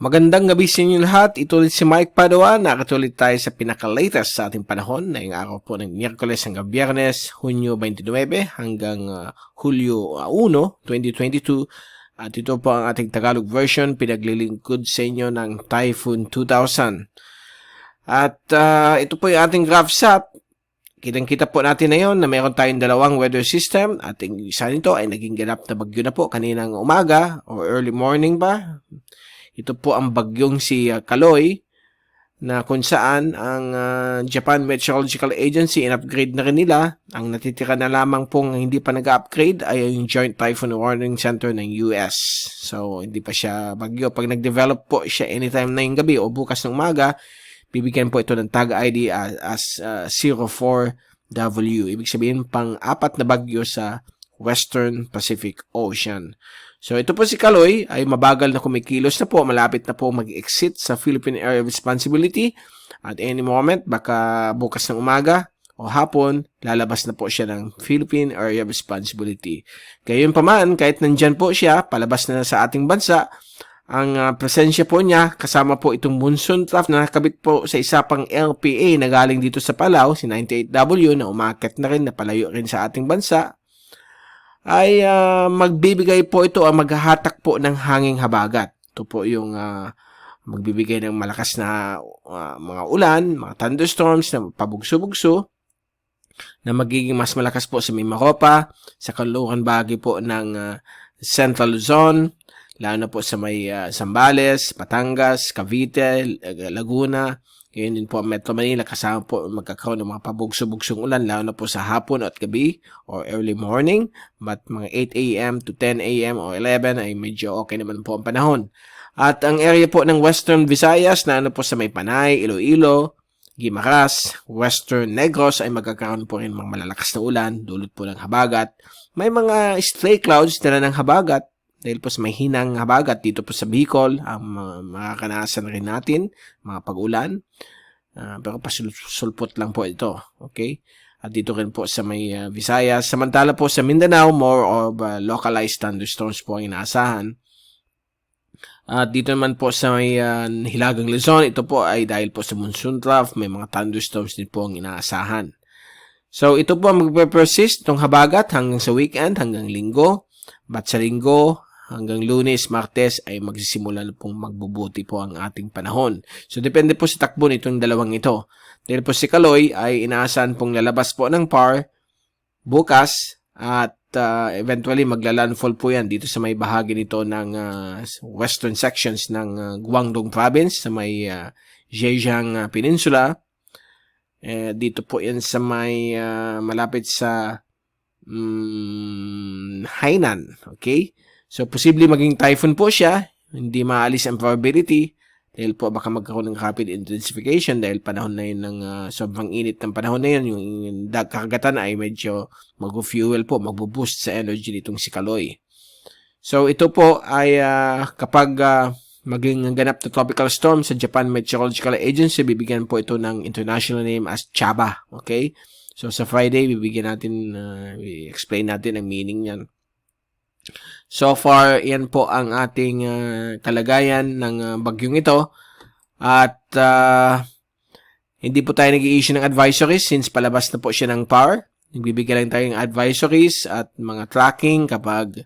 Magandang gabi sa inyo lahat. Ito ulit si Mike Padua. Nakatulit tayo sa pinaka-latest sa ating panahon na yung araw po ng Miyerkules hanggang Biyernes, Hunyo 29 hanggang Hulyo 1, 2022. At ito po ang ating Tagalog version, pinaglilingkod sa inyo ng Typhoon 2000. At ito po yung ating graph sat. Kitang-kita po natin na yun na mayroon tayong dalawang weather system at isa nito ay naging ganap na bagyo na po kaninang umaga o early morning ba. Ito po ang bagyong si Kaloy na kung saan ang Japan Meteorological Agency in-upgrade na rin nila. Ang natitira na lamang pong hindi pa nag-upgrade ay yung Joint Typhoon Warning Center ng US. So, hindi pa siya bagyo. Pag nag-develop po siya anytime na yung gabi o bukas ng umaga, bibigyan po ito ng tag ID as 04W. Ibig sabihin, pang-apat na bagyo sa Western Pacific Ocean. So, ito po si Kaloy ay mabagal na kumikilos na po. Malapit na po mag-exit sa Philippine Area of Responsibility. At any moment, baka bukas ng umaga o hapon, lalabas na po siya ng Philippine Area of Responsibility. Gayunpaman, kahit nandyan po siya, palabas na sa ating bansa, ang presensya po niya, kasama po itong monsoon trough na nakabit po sa isa pang LPA na galing dito sa Palau, si 98W, na umakyat na rin, napalayo rin sa ating bansa, ay magbibigay po ito, maghahatak po ng hanging habagat. Ito po yung magbibigay ng malakas na mga ulan, mga thunderstorms na pabugso-bugso, na magiging mas malakas po sa Mimaropa, sa kanluran bahagi po ng Central Luzon, lalo na po sa may Zambales, Batangas, Cavite, Laguna. Ngayon din po ang Metro Manila, kasama po magkakaroon ng mga pabugso-bugsong ulan, lalo na po sa hapon at gabi or early morning. But mga 8 a.m. to 10 a.m. o 11 ay medyo okay naman po ang panahon. At ang area po ng Western Visayas, na ano po sa may Panay, Iloilo, Guimaras, Western Negros ay magkakaroon po rin mga malalakas na ulan, dulot po ng habagat. May mga stray clouds na ng habagat, dahil po sa may hinang habagat dito po sa Bicol, ang makakanasan rin natin, mga pag-ulan. Pero pasulpot lang po ito. Okay? At dito rin po sa may Visayas. Samantala po sa Mindanao, more of localized thunderstorms po ang inaasahan. At dito naman po sa may Hilagang Luzon, ito po ay dahil po sa monsoon trough, may mga thunderstorms din po ang inaasahan. So ito po ang magpe-persist itong habagat hanggang sa weekend, hanggang linggo. But sa linggo, hanggang Lunes, Martes ay magsisimula na pong magbubuti po ang ating panahon. So, depende po sa takbo nitong dalawang ito. Dahil po si Kaloy ay inaasahan pong lalabas po ng PAR bukas at eventually maglalandfall po yan dito sa may bahagi nito ng western sections ng Guangdong Province sa may Zhejiang Peninsula. Dito po yan sa may malapit sa Hainan. Okay? So, posible maging typhoon po siya. Hindi maalis ang probability dahil po baka magkaroon ng rapid intensification dahil panahon na yun ng sobrang init ng panahon na yun. Yung kakagatan ay medyo mag-fuel po, mag-boost sa energy nitong si Kaloy. So, ito po ay kapag maging ganap na tropical storm sa Japan Meteorological Agency, bibigyan po ito ng international name as Chaba. Okay? So, sa Friday, bibigyan natin, i-explain natin ang meaning niyan. So far, yan po ang ating kalagayan ng bagyong ito. At hindi po tayo nag-i-issue ng advisories since palabas na po siya ng PAR. Nagbibigay lang tayo ng advisories at mga tracking kapag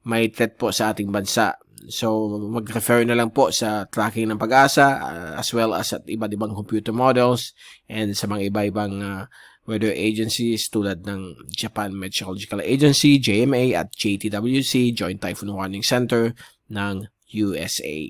may threat po sa ating bansa. So, mag-refer na lang po sa tracking ng Pag-asa as well as at iba't ibang computer models and sa mga iba-ibang weather agencies tulad ng Japan Meteorological Agency, JMA at JTWC, Joint Typhoon Warning Center ng USA.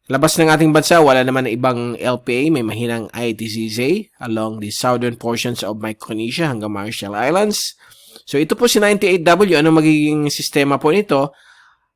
Labas ng ating bansa, wala naman na ibang LPA, may mahinang ITCZ along the southern portions of Micronesia hanggang Marshall Islands. So ito po si 98W, ano magiging sistema po nito?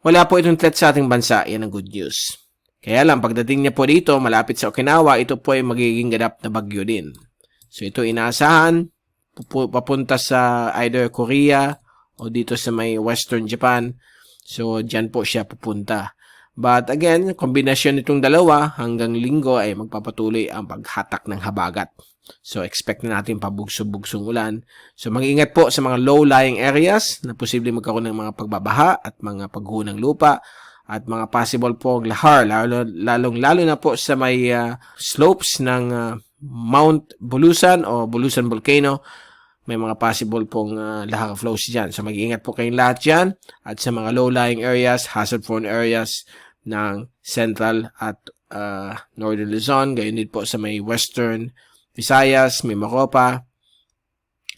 Wala po itong threat sa ating bansa, yan ang good news. Kaya lang, pagdating niya po dito, malapit sa Okinawa, ito po ay magiging ganap na bagyo din. So, ito inaasahan, papunta sa either Korea o dito sa may Western Japan. So, dyan po siya pupunta. But again, kombinasyon nitong dalawa hanggang linggo ay magpapatuloy ang paghatak ng habagat. So, expect na natin pabugso-bugsong ulan. So, mag-ingat po sa mga low-lying areas na posibleng magkaroon ng mga pagbabaha at mga pagguho ng lupa. at mga possible po lahar, lalo na po sa may slopes ng Mount Bulusan o Bulusan Volcano. May mga possible pong lahar flows dyan. So mag-iingat po kayong lahat dyan. At sa mga low-lying areas, hazard-prone areas ng Central at Northern Luzon. Gayon din po sa may Western Visayas, may Mimaropa.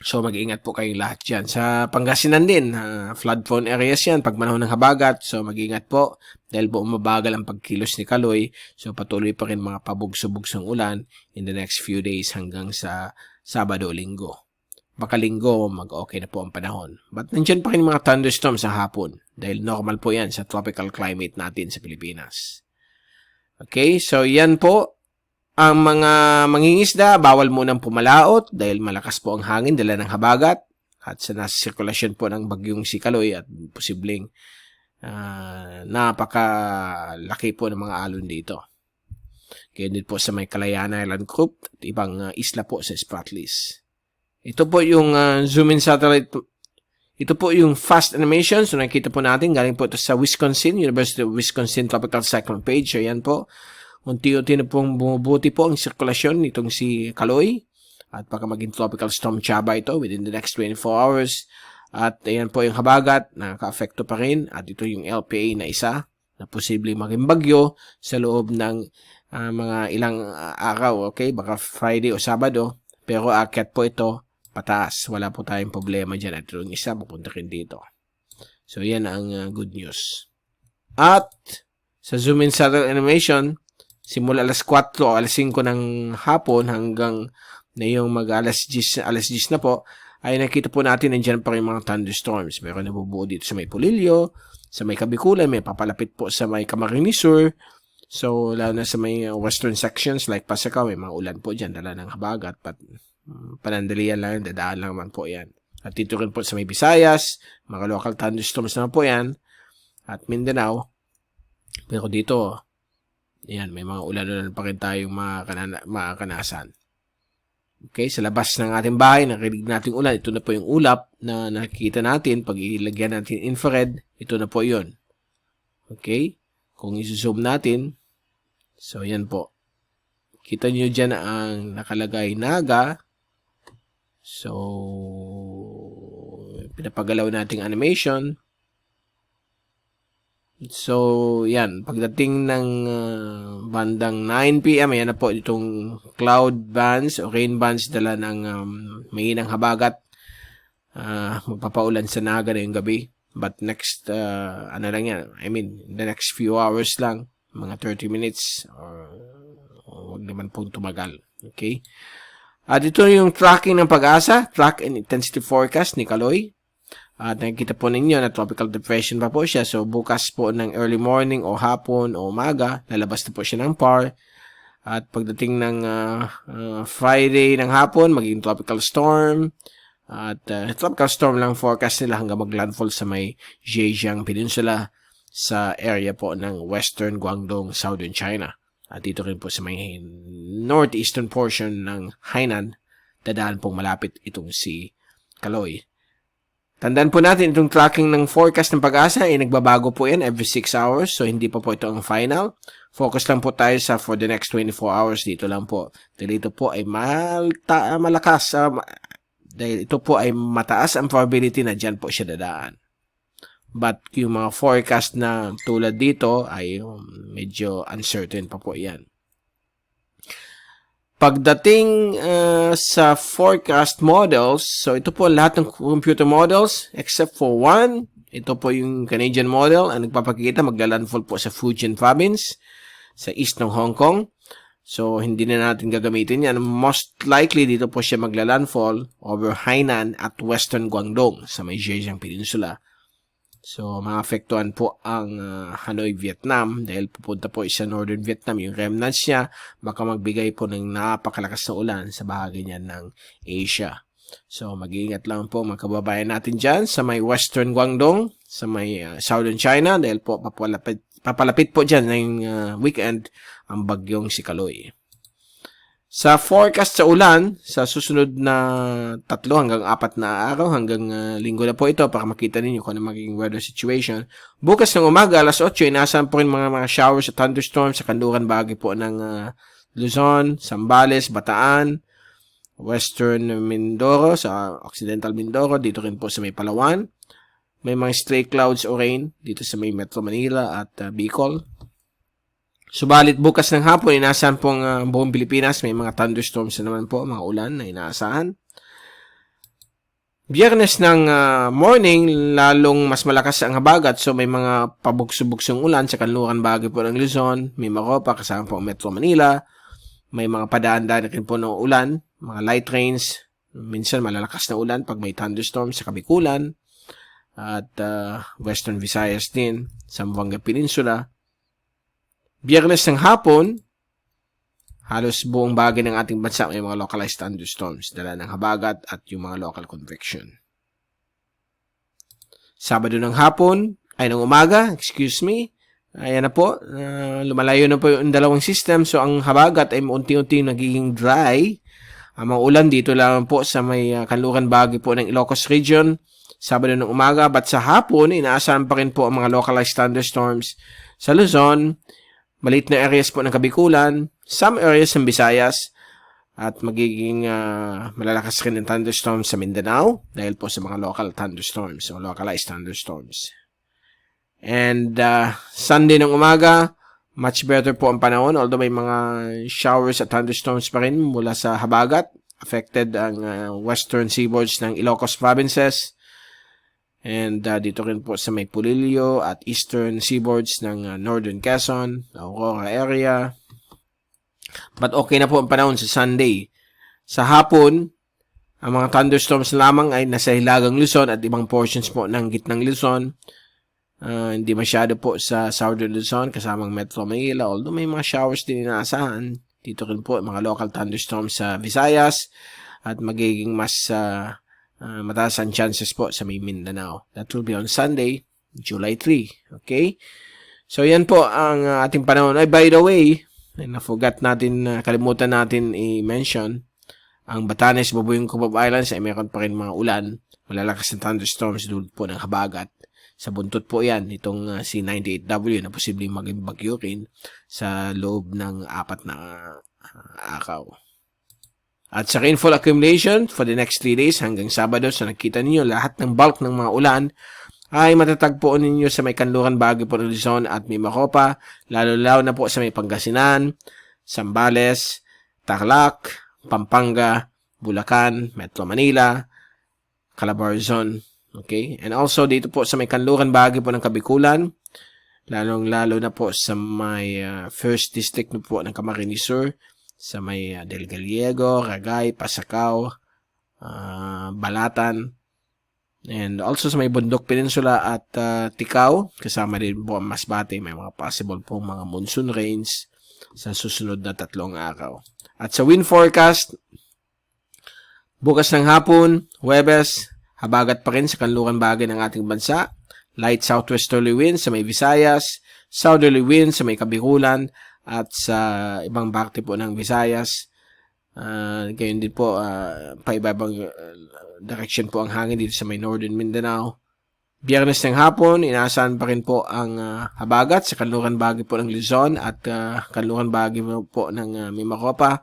So mag-iingat po kayong lahat dyan. Sa Pangasinan din, flood-prone areas yan pag manahon ng habagat. So mag-iingat po dahil po umabagal ang pagkilos ni Kaloy. So patuloy pa rin mga pabugso-bugsong ulan in the next few days hanggang sa Sabado-Linggo. Baka Linggo, mag-okay na po ang panahon. But nandyan pa rin mga thunderstorms sa hapon dahil normal po yan sa tropical climate natin sa Pilipinas. Okay, so yan po. Ang mga mangingisda, bawal munang pumalaot dahil malakas po ang hangin dala ng habagat at sa nasa sirkulasyon po ng bagyong si Kaloy at posibleng napakalaki po ng mga alon dito. Kaya din po sa may Calayan Island Group at ibang isla po sa Spratlys. Ito po yung zoom-in satellite. Ito po yung fast animation. So nakita po natin, galing po ito sa Wisconsin, University of Wisconsin Tropical Cyclone page. So yan po. Unti-unti na pong bumubuti po ang sirkulasyon nitong si Kaloy. At baka maging tropical storm Chaba ito within the next 24 hours. At ayan po yung habagat, nakaka-affecto pa rin. At ito yung LPA na isa na posibleng maging bagyo sa loob ng mga ilang araw. Okay, baka Friday o Sabado. Pero akyat po ito pataas. Wala po tayong problema dyan. At yung isa, pupunta rin dito. So yan ang good news. At sa zoom-in satellite animation, simula alas 4 o alas 5 ng hapon hanggang na yung alas 10 na po, ay nakita po natin nandiyan pa rin mga thunderstorms. Meron nabubuo dito sa may Pulilio, sa may Kabikulan, may papalapit po sa may Camarines Sur. So, lalo na sa may western sections like Pasakaw, may mga ulan po dyan, dala ng habagat. Panandalian lang, dadaan lang naman po yan. At dito rin po sa may Visayas, mga local thunderstorms naman po yan. At Mindanao, pero dito, yan, may mga ulan-ulan pa rin tayong makakanasan. Okay, sa labas ng ating bahay, nakinig natin ulan. Ito na po yung ulap na nakikita natin. Pag ilagyan natin infrared, ito na po yun. Okay, kung i-zoom natin, so yan po. Kita nyo dyan ang nakalagay Naga. So, pinapagalaw nating animation. So, yan. Pagdating ng bandang 9 p.m., ayan na po itong cloud bands o rain bands dala ng mainang habagat. Magpapaulan sa Naga na yung gabi. But next, ano lang yan, I mean, the next few hours lang, mga 30 minutes, or huwag naman pong tumagal. Okay? At ito yung tracking ng Pag-asa, track and intensity forecast ni Kaloy. At nakikita po ninyo na tropical depression pa po siya. So, bukas po ng early morning o hapon o umaga, lalabas na po siya ng PAR. At pagdating ng Friday ng hapon, magiging tropical storm. At tropical storm lang forecast nila hanggang maglandfall sa may Zhejiang Peninsula sa area po ng Western Guangdong, Southern China. At dito rin po sa may northeastern portion ng Hainan, dadaan pong malapit itong si Kaloy. Tandaan po natin, itong tracking ng forecast ng Pag-asa ay nagbabago po yan every 6 hours. So, hindi pa po ito ang final. Focus lang po tayo sa for the next 24 hours. Dito lang po. Dahil ito po ay malakas. Dahil ito po ay mataas ang probability na dyan po siya dadaan. But yung mga forecast na tulad dito ay medyo uncertain pa po yan. Pagdating sa forecast models, so ito po lahat ng computer models except for one. Ito po yung Canadian model ang nagpapakita maglalandfall po sa Fujian province sa east ng Hong Kong. So hindi na natin gagamitin yan. Most likely dito po siya maglalandfall over Hainan at Western Guangdong sa may Zhejiang Peninsula. So, maapektuhan po ang Hanoi, Vietnam dahil pupunta po sa Northern Vietnam. Yung remnants niya, baka magbigay po ng napakalakas na ulan sa bahagi niyan ng Asia. So, mag-iingat lang po mga kababayan natin dyan sa may Western Guangdong, sa may Southern China dahil po papalapit po dyan ngayong weekend ang bagyong si Kaloy. Sa forecast sa ulan, sa susunod na 3 hanggang 4 na araw, hanggang linggo na po ito para makita ninyo kung ano magiging weather situation. Bukas ng umaga, alas 8, inaasahan po rin mga showers at thunderstorms sa kanluran bahagi po ng Luzon, Zambales, Bataan, Western Mindoro, sa Occidental Mindoro, dito rin po sa may Palawan. May mga stray clouds o rain dito sa may Metro Manila at Bicol. Subalit bukas ng hapon, inaasahan pong buong Pilipinas, may mga thunderstorms na naman po, mga ulan na inaasahan. Biyernes ng morning, lalong mas malakas ang habagat, so may mga pabugso-bugsong ulan sa kanluran bahagi po ng Luzon, may Maropa, kasama po ang Metro Manila, may mga padaan-daan rin po ng ulan, mga light rains, minsan malalakas na ulan pag may thunderstorms sa Kabikulan, at Western Visayas din, Zamboanga Peninsula. Biyernes ng hapon, halos buong bahagi ng ating bansa may mga localized thunderstorms, dala ng habagat at yung mga local convection. Sabado ng hapon, ay ng umaga, ayan na po, lumalayo na po yung dalawang system, so ang habagat ay unti-unti nagiging dry. Ang mga ulan dito lang po sa may kanluran bahagi po ng Ilocos region, Sabado ng umaga, but sa hapon, inaasahan pa rin po ang mga localized thunderstorms sa Luzon, maliit na areas po ng Kabikulan, some areas ng Visayas, at magiging malalakas rin ng thunderstorms sa Mindanao dahil po sa mga local thunderstorms o localized thunderstorms. And Sunday ng umaga, much better po ang panahon, although may mga showers at thunderstorms pa rin mula sa habagat. Affected ang western seaboards ng Ilocos provinces. And dito rin po sa may Pulilio at eastern seaboards ng northern Quezon, Aurora area. But okay na po ang panahon sa Sunday. Sa hapon, ang mga thunderstorms lamang ay nasa hilagang Luzon at ibang portions po ng gitnang Luzon. Hindi masyado po sa southern Luzon kasamang Metro Manila, although may mga showers din inaasahan. Dito rin po mga local thunderstorms sa Visayas at magiging mas mataas ang chances po sa may Mindanao. That will be on Sunday, July 3. Okay? So, yan po ang ating panahon. Ay, by the way, kalimutan natin i-mention, ang Batanes, Babuyong Cubao Islands ay mayroon pa rin mga ulan, malalakas na thunderstorms dulot po ng habagat. Sa buntot po yan, itong C98W na posibleng maging bagyo rin sa loob ng 4 na araw. At sa rainfall accumulation for the next 3 days hanggang Sabado, so nakita ninyo lahat ng bulk ng mga ulan ay matatagpuan ninyo sa may kanluran bahagi po ng Luzon at Mimaropa, lalo-lalo na po sa may Pangasinan, Zambales, Tarlac, Pampanga, Bulacan, Metro Manila, Calabarzon, okay? And also dito po sa may kanluran bahagi po ng Kabikulan, lalong-lalo na po sa may first district na po ng Camarines Sur, sa may Del Gallego, Ragay, Pasacao, Balatan, and also sa may Bundok Peninsula at Ticao, kasama din po ang Masbate, may mga possible po mga monsoon rains sa susunod na 3 araw. At sa wind forecast, bukas ng hapon, Huwebes, habagat pa rin sa kanluran bahagi ng ating bansa, light southwesterly winds sa may Visayas, southerly winds sa may Kabikulan, at sa ibang parte po ng Visayas. Gayon din po, paibabang direction po ang hangin dito sa may northern Mindanao. Biyernes ng hapon, inaasahan pa rin po ang habagat sa kanluran bahagi po ng Luzon at kanluran bahagi po ng Mimaropa.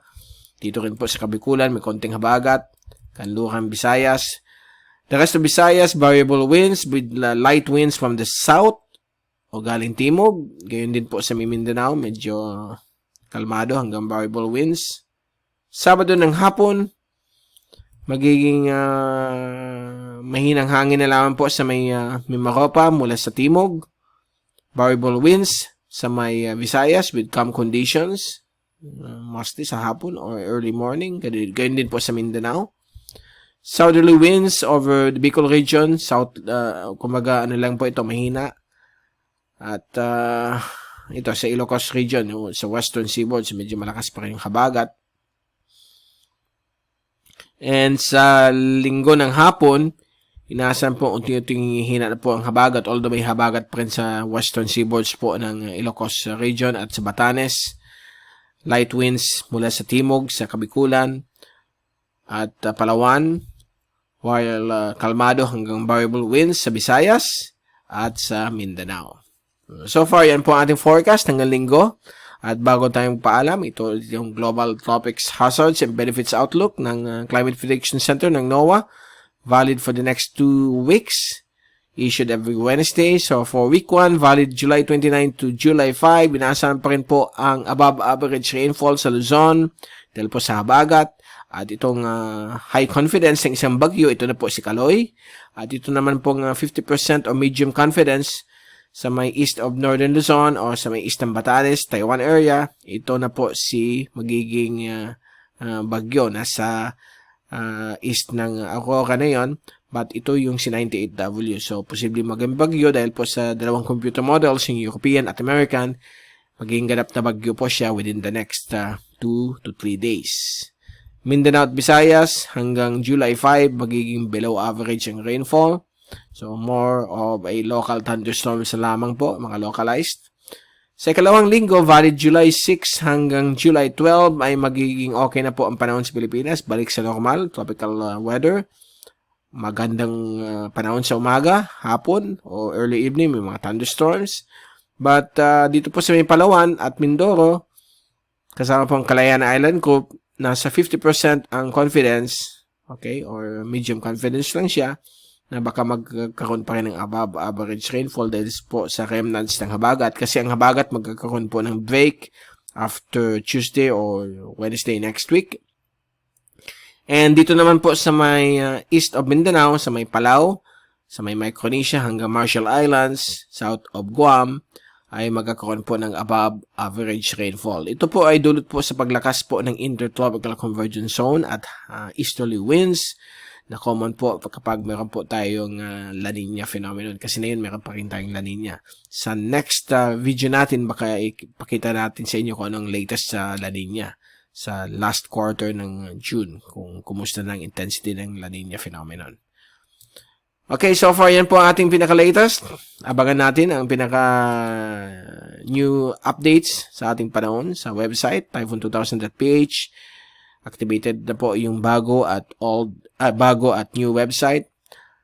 Dito rin po sa Kabikulan, may konting habagat. Kanluran Visayas. The rest of Visayas, variable winds with light winds from the south o galing timog. Gayon din po sa Mindanao, medyo kalmado hanggang variable winds. Sabado ng hapon, magiging mahinang hangin na lamang po sa may Mimaropa mula sa timog. Variable winds sa may Visayas with calm conditions, mostly sa hapon or early morning. Gayon din po sa Mindanao. Southerly winds over the Bicol region, kumaga ano lang po ito, mahina. At ito sa Ilocos region, sa western seaboard, medyo malakas pa rin yung habagat. And sa linggo ng hapon, inaasahan po unti-unting hina na po ang habagat, although may habagat pa rin sa western seaboards po ng Ilocos region at sa Batanes. light winds mula sa timog, sa Kabikulan, at Palawan, while kalmado hanggang variable winds sa Visayas at sa Mindanao. So far, yan po ang ating forecast hanggang linggo. At bago tayong paalam, ito yung Global Tropics Hazards and Benefits Outlook ng Climate Prediction Center ng NOAA. Valid for the next 2 weeks. Issued every Wednesday. So for week 1, valid July 29 to July 5. Inaasahan pa rin po ang above average rainfall sa Luzon dahil po sa habagat. At itong high confidence ng isang bagyo, ito na po si Kaloy. At ito naman pong 50% o medium confidence sa may east of Northern Luzon o sa may east ng Batanes, Taiwan area. Ito na po si magiging bagyo. Nasa east ng Aurora na yun. But ito yung si 98W. So, posibleng maging bagyo dahil po sa dalawang computer models, yung European at American, magiging ganap na bagyo po siya within the next 2 to 3 days. Mindanao at Visayas, hanggang July 5, magiging below average ang rainfall. So, more of a local thunderstorms lamang po, mga localized. Sa ikalawang linggo, valid July 6 hanggang July 12, ay magiging okay na po ang panahon sa Pilipinas. Balik sa normal, tropical weather. Magandang panahon sa umaga, hapon, o early evening, may mga thunderstorms. But dito po sa may Palawan at Mindoro, kasama po ang Calayan Island Group, nasa 50% ang confidence, okay, or medium confidence lang siya, na baka magkakaroon pa rin ng above average rainfall dahil po sa remnants ng habagat. Kasi ang habagat magkakaroon po ng break after Tuesday or Wednesday next week. And dito naman po sa may east of Mindanao, sa may Palau, sa may Micronesia hanggang Marshall Islands, south of Guam, ay magkakaroon po ng above average rainfall. Ito po ay dulot po sa paglakas po ng intertropical convergence zone at easterly winds na common po kapag meron po tayong La Nina phenomenon. Kasi na yun, meron pa rin tayong La Nina. Sa next video natin, baka ipakita natin sa inyo kung anong latest sa La Nina sa last quarter ng June, kung kumusta na ang intensity ng La Nina phenomenon. Okay, so far yan po ang ating pinaka-latest. Abangan natin ang pinaka-new updates sa ating panahon sa website, typhoon2000.ph. Activated na po yung bago at new website.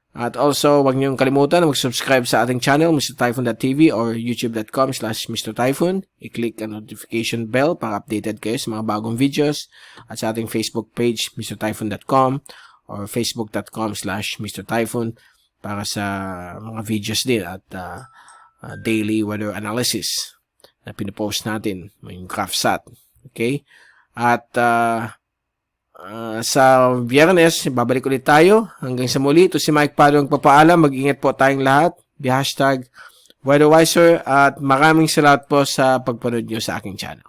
At also, huwag niyong kalimutan na mag-subscribe sa ating channel, MrTyphoon.tv or youtube.com/MrTyphoon. I-click ang notification bell para updated kayo sa mga bagong videos. At sa ating Facebook page, MrTyphoon.com or facebook.com/MrTyphoon para sa mga videos din at daily weather analysis na pinopost natin, yung GraphSat. Okay? At sa Biyernes, babalik ulit tayo. Hanggang sa muli, ito si Mike Pado ang papaalam. Mag-ingat po tayong lahat. #WeatherWiser at maraming salamat po sa pagpanood nyo sa aking channel.